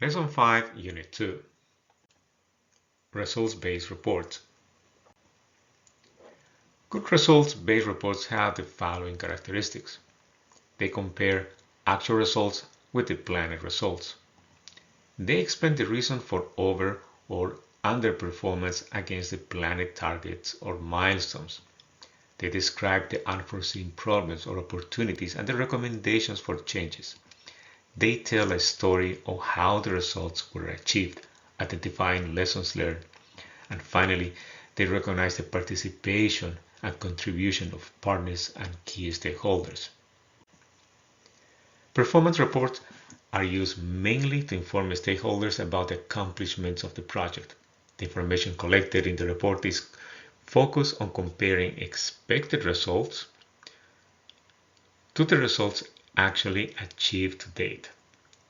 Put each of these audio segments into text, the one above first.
Lesson 5, Unit 2, Results-Based Reports. Good results-based reports have the following characteristics. They compare actual results with the planned results. They explain the reason for over or underperformance against the planned targets or milestones. They describe the unforeseen problems or opportunities and the recommendations for changes. They tell a story of how the results were achieved, identifying lessons learned. And finally, they recognize the participation and contribution of partners and key stakeholders. Performance reports are used mainly to inform stakeholders about the accomplishments of the project. The information collected in the report is focused on comparing expected results to the results actually achieved to date.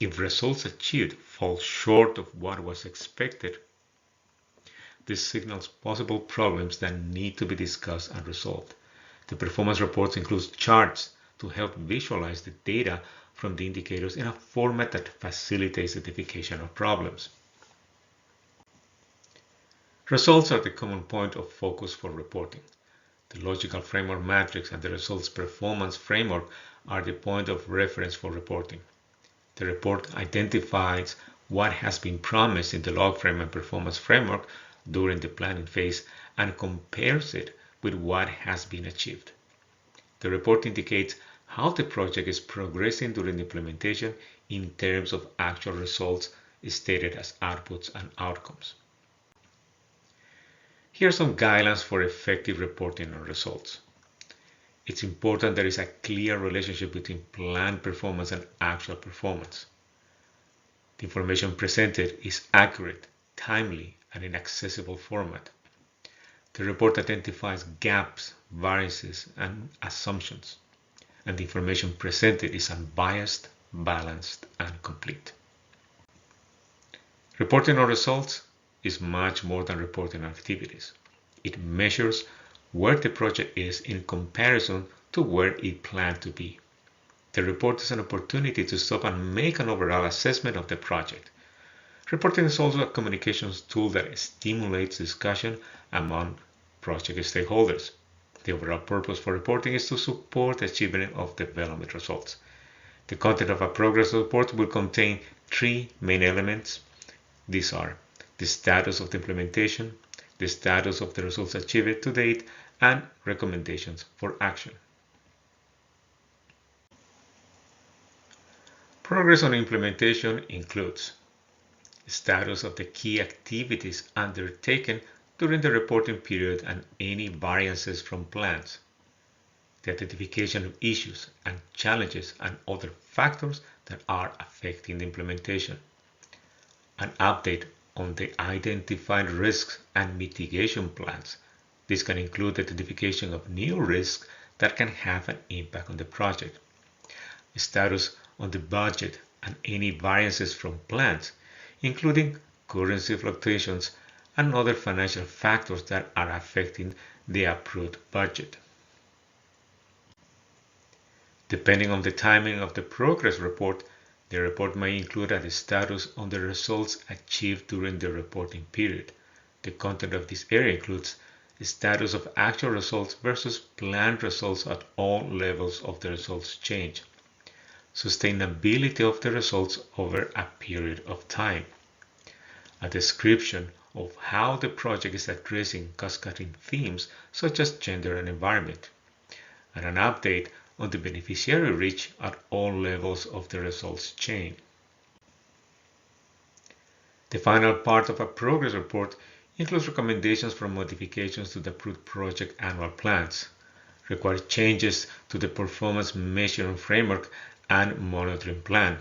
If results achieved fall short of what was expected, this signals possible problems that need to be discussed and resolved. The performance reports include charts to help visualize the data from the indicators in a format that facilitates identification of problems. Results are the common point of focus for reporting. The logical framework matrix and the results performance framework are the point of reference for reporting. The report identifies what has been promised in the log frame and performance framework during the planning phase and compares it with what has been achieved. The report indicates how the project is progressing during the implementation in terms of actual results stated as outputs and outcomes. Here are some guidelines for effective reporting on results. It's important there is a clear relationship between planned performance and actual performance. The information presented is accurate, timely, and in accessible format. The report identifies gaps, variances, and assumptions, and the information presented is unbiased, balanced, and complete. Reporting on results is much more than reporting on activities. It measures where the project is in comparison to where it planned to be. The report is an opportunity to stop and make an overall assessment of the project. Reporting is also a communications tool that stimulates discussion among project stakeholders. The overall purpose for reporting is to support the achievement of development results. The content of a progress report will contain three main elements. These are the status of the implementation, the status of the results achieved to date, and recommendations for action. Progress on implementation includes status of the key activities undertaken during the reporting period and any variances from plans, the identification of issues and challenges and other factors that are affecting the implementation, an update on the identified risks and mitigation plans. This can include the identification of new risks that can have an impact on the project, status on the budget and any variances from plans, including currency fluctuations and other financial factors that are affecting the approved budget. Depending on the timing of the progress report, the report may include a status on the results achieved during the reporting period. The content of this area includes the status of actual results versus planned results at all levels of the results change, sustainability of the results over a period of time, a description of how the project is addressing cascading themes such as gender and environment, and an update on the beneficiary reach at all levels of the results chain. The final part of a progress report includes recommendations for modifications to the approved project annual plans, required changes to the performance measuring framework and monitoring plan,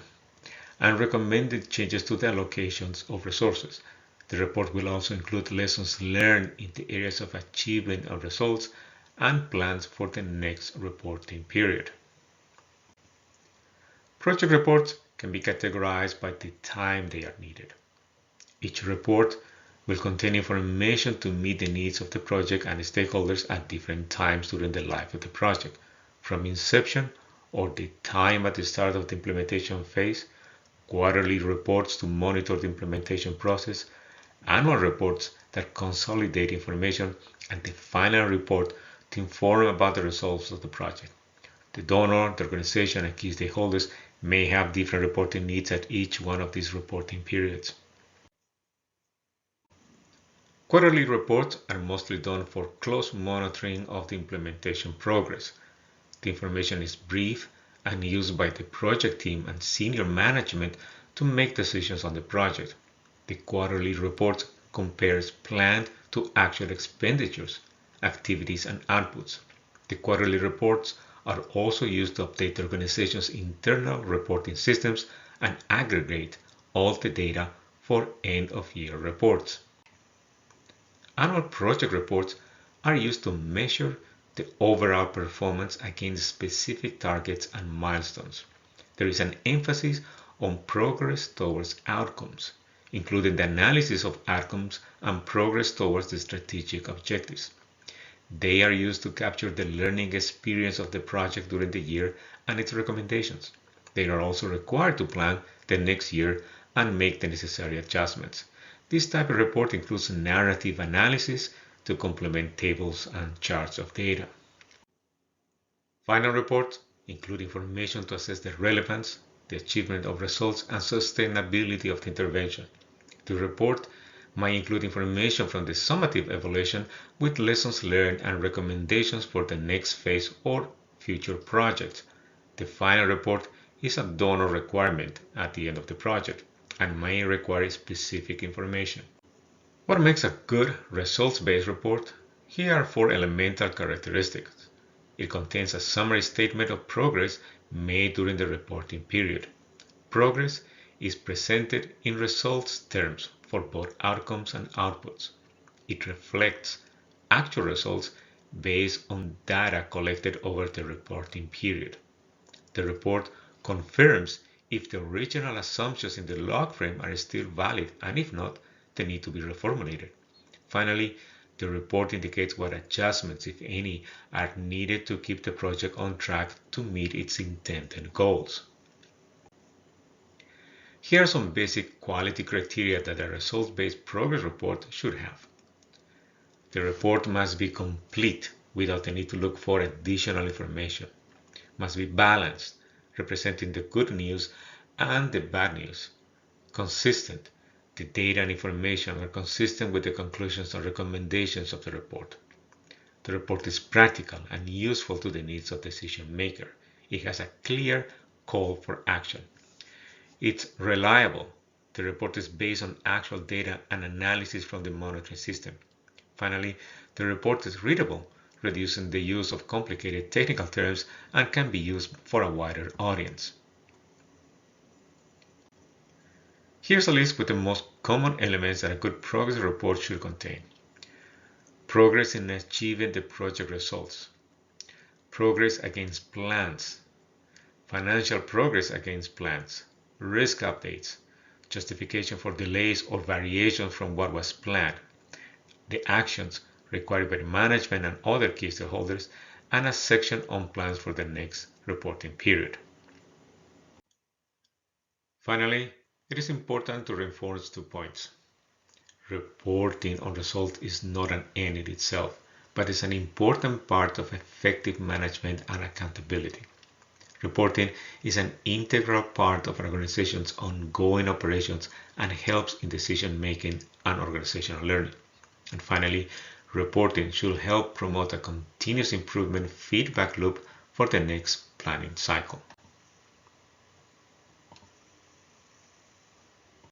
and recommended changes to the allocations of resources. The report will also include lessons learned in the areas of achievement of results and plans for the next reporting period. Project reports can be categorized by the time they are needed. Each report will contain information to meet the needs of the project and stakeholders at different times during the life of the project, from inception or the time at the start of the implementation phase quarterly reports to monitor the implementation process, annual reports that consolidate information, and the final report to inform about the results of the project. The donor, the organization, and key stakeholders may have different reporting needs at each one of these reporting periods. Quarterly reports are mostly done for close monitoring of the implementation progress. The information is brief and used by the project team and senior management to make decisions on the project. The quarterly report compares planned to actual expenditures, activities, and outputs. The quarterly reports are also used to update the organization's internal reporting systems and aggregate all the data for end-of-year reports. Annual project reports are used to measure the overall performance against specific targets and milestones. There is an emphasis on progress towards outcomes, including the analysis of outcomes and progress towards the strategic objectives. They are used to capture the learning experience of the project during the year and its recommendations. They are also required to plan the next year and make the necessary adjustments. This type of report includes narrative analysis to complement tables and charts of data. Final reports include information to assess the relevance, the achievement of results, and sustainability of the intervention. The report might include information from the summative evaluation with lessons learned and recommendations for the next phase or future projects. The final report is a donor requirement at the end of the project and may require specific information. What makes a good results-based report? Here are 4 elemental characteristics. It contains a summary statement of progress made during the reporting period. Progress is presented in results terms for both outcomes and outputs. It reflects actual results based on data collected over the reporting period. The report confirms if the original assumptions in the log frame are still valid, and if not, they need to be reformulated. Finally, the report indicates what adjustments, if any, are needed to keep the project on track to meet its intended goals. Here are some basic quality criteria that a results-based progress report should have. The report must be complete without the need to look for additional information. Must be balanced, representing the good news and the bad news. Consistent. The data and information are consistent with the conclusions and recommendations of the report. The report is practical and useful to the needs of the decision maker. It has a clear call for action. It's reliable. The report is based on actual data and analysis from the monitoring system. Finally, the report is readable, reducing the use of complicated technical terms and can be used for a wider audience. Here's a list with the most common elements that a good progress report should contain. Progress in achieving the project results. Progress against plans. Financial progress against plans. Risk updates. Justification for delays or variations from what was planned. The actions required by management and other key stakeholders, and a section on plans for the next reporting period. Finally, it is important to reinforce 2 points. Reporting on results is not an end in itself, but is an important part of effective management and accountability. Reporting is an integral part of an organization's ongoing operations and helps in decision making and organizational learning. And finally, reporting should help promote a continuous improvement feedback loop for the next planning cycle.